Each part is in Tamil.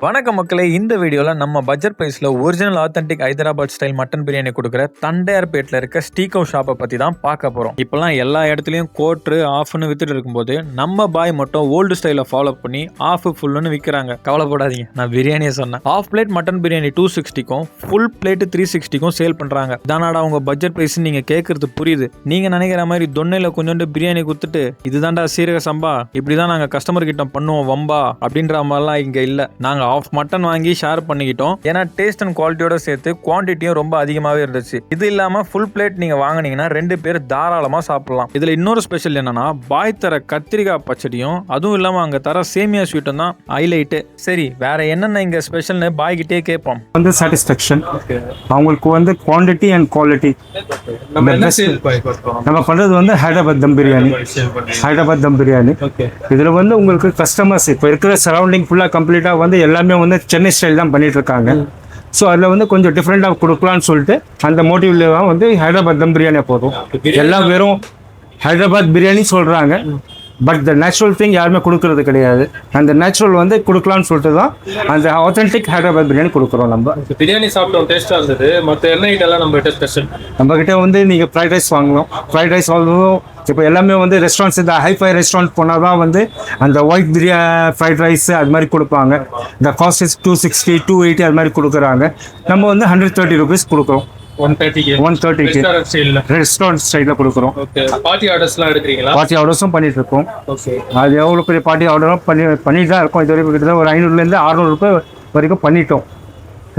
வணக்க மக்களே, இந்த வீடியோல நம்ம பட்ஜெட் பிரைஸ்ல original authentic Hyderabad style mutton biryani கொடுக்குற தண்டையார்பேட்ல இருக்க ஸ்டீக் ஹவுஸ் ஷாப்பை பத்தி தான் பார்க்க போறோம். இப்பெல்லாம் எல்லா இடத்துலயும் கோட்ரு ஆஃப்னு வித்துட்டு இருக்கும்போது நம்ம பாய் மட்டும் ஓல்டு ஸ்டைல ஃபாலோ பண்ணி ஆஃப் ஃபுல்லுன்னு விற்கிறாங்க. கவலைப்படாதீங்க, நான் பிரியாணியை சொன்னேன். ஆஃப் பிளேட் மட்டன் பிரியாணி 260க்கும் ஃபுல் பிளேட் 360க்கும் சேல் பண்றாங்க. தானாடா உங்க பட்ஜெட் பிரைஸ் நீங்க கேட்கறது புரியுது. நீங்க நினைக்கிற மாதிரி தொன்னையில கொஞ்சோண்டு பிரியாணி கொடுத்துட்டு இதுதான்டா சீரக சம்பா, இப்படிதான் நாங்க கஸ்டமர் கிட்ட பண்ணுவோம் வம்பா அப்படின்ற மாதிரிலாம் இங்க இல்ல. நாங்க ஆஃப் மட்டன் வாங்கி ஷேர் பண்ணிக்கிட்டோம். ஏன்னா டேஸ்ட் அண்ட் குவாலிட்டியோட சேர்த்து குவான்டிட்டியும் ரொம்ப அதிகமாகவே இருந்துச்சு. இது இல்லாம ஃபுல் பிளேட் நீங்க வாங்கினீங்கன்னா 2 பேர் தாராளமா சாப்பிடலாம். இதுல இன்னொரு ஸ்பெஷல் என்னன்னா பாய் தர கத்திரிக்காய் பச்சடியும் அதுவும் இல்லாம அங்க தர சேமியா ஸ்வீட்டும் தான் ஹைலைட். சரி, வேற என்னென்ன இங்க ஸ்பெஷல்னு பாய் கிட்டே கேட்போம். வந்து சாட்டிஸ்ஃபேக்ஷன் அவங்களுக்கு வந்து குவான்டிட்டி அண்ட் குவாலிட்டி. நம்ம பண்றது வந்து ஹைதராபாத் தம் பிரியாணி. இதுல வந்து உங்களுக்கு கஸ்டமர்ஸ் இப்போ இருக்கிற சரௌண்டிங் ஃபுல்லா கம்ப்ளீட்டா வந்து எல்லாமே வந்து சென்னை ஸ்டைல் தான் பண்ணிட்டு இருக்காங்க. ஸோ அதில் வந்து கொஞ்சம் டிஃப்ரெண்டாக கொடுக்கலான்னு சொல்லிட்டு அந்த மோட்டிவ்ல தான் வந்து ஹைதராபாத் தம் பிரியாணியை போதும். எல்லாம் வெறும் ஹைதராபாத் பிரியாணி சொல்கிறாங்க, பட் த நேச்சுரல் திங் யாருமே கொடுக்கறது கிடையாது. அந்த நேச்சுரல் வந்து கொடுக்கலான்னு சொல்லிட்டு தான் அந்த ஆத்தென்டிக் ஹைதராபாத் பிரியாணி கொடுக்குறோம். நம்ம பிரியாணி சாப்பிட்டோம், டேஸ்ட்டாக இருந்தது. மற்ற என்ன ஐட்டம்லாம் நம்மகிட்ட ஸ்பெஷல்? நம்மக்கிட்ட வந்து நீங்கள் ஃப்ரைட் ரைஸ் வாங்கலாம். ஃப்ரைட் ரைஸ் வாங்கணும். இப்போ எல்லாமே வந்து ரெஸ்டாரண்ட்ஸ், இந்த ஹைஃபை ரெஸ்டாரண்ட் போனால் தான் வந்து அந்த ஒயிட் ஃப்ரைட் ரைஸ் அது மாதிரி கொடுப்பாங்க. இந்த காஸ்ட் இஸ் 260 280 அது மாதிரி கொடுக்குறாங்க. நம்ம வந்து 130 rupees கொடுக்குறோம். 130க்கு ரெஸ்டாரண்ட் ஸ்டைலில் கொடுக்குறோம். பார்ட்டி ஆர்டர்ஸ்லாம் எடுக்கிறீங்களா? பார்ட்டி ஆர்டர்ஸும் பண்ணிட்டு இருக்கோம். அது எவ்வளோ பெரிய பார்ட்டி ஆர்டரும் பண்ணிட்டு தான் இருக்கோம். இது வரைக்கும் கிட்டத்தட்ட ஒரு 500லேருந்து 600 ரூபாய் வரைக்கும் பண்ணிட்டோம்.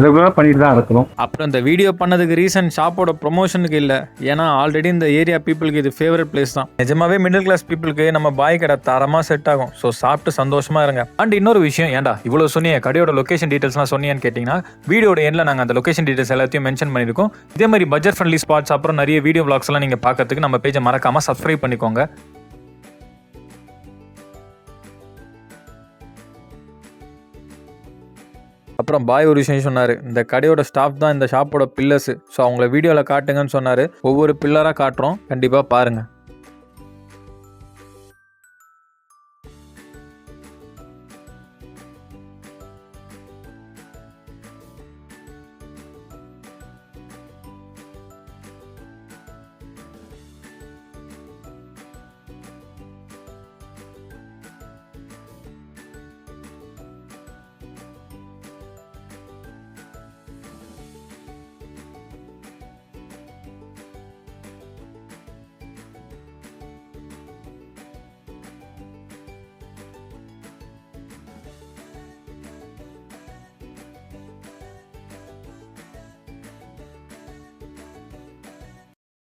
ரெகுலராக பண்ணிட்டு தான் இருக்கணும். அப்புறம் இந்த வீடியோ பண்ணதுக்கு ரீசன் ஷாப்போட ப்ரொமோஷனுக்கு இல்லை, ஏன்னா ஆல்ரெடி இந்த ஏரியா பீப்புளுக்கு இது ஃபேவரட் பிளேஸ் தான். நிஜமாவே மிடில் கிளாஸ் பீப்புளுக்கு நம்ம பாய் கடை தரமாக செட் ஆகும். ஸோ சாப்பிட்டு சந்தோஷமா இருங்க. அண்ட் இன்னொரு விஷயம், ஏன்டா இவ்வளோ சொன்னீங்க, கடையோட லொகேஷன் டீட்டெயில்ஸ்லாம் சொன்னீங்கன்னு கேட்டிங்கன்னா வீடியோட எண்டில் நாங்கள் அந்த லொகேஷன் டீட்டெயில்ஸ் எல்லாத்தையும் மென்ஷன் பண்ணியிருக்கோம். இதே மாதிரி பட்ஜெட் ஃப்ரெண்ட்லி ஸ்பாட்ஸ் அப்புறம் நிறைய வீடியோ vlogs எல்லாம் நீங்கள் பார்க்கறதுக்கு நம்ம பேஜை மறக்காமல் சப்ஸ்கிரைப் பண்ணிக்கோங்க. அப்புறம் பாய் ஒரு விஷயம் சொன்னார், இந்த கடையோட ஸ்டாஃப் தான் இந்த ஷாப்போட பில்லர்ஸ். ஸோ அவங்கள வீடியோவில் காட்டுங்கன்னு சொன்னார். ஒவ்வொரு பில்லராக காட்டுறோம், கண்டிப்பாக பாருங்கள்.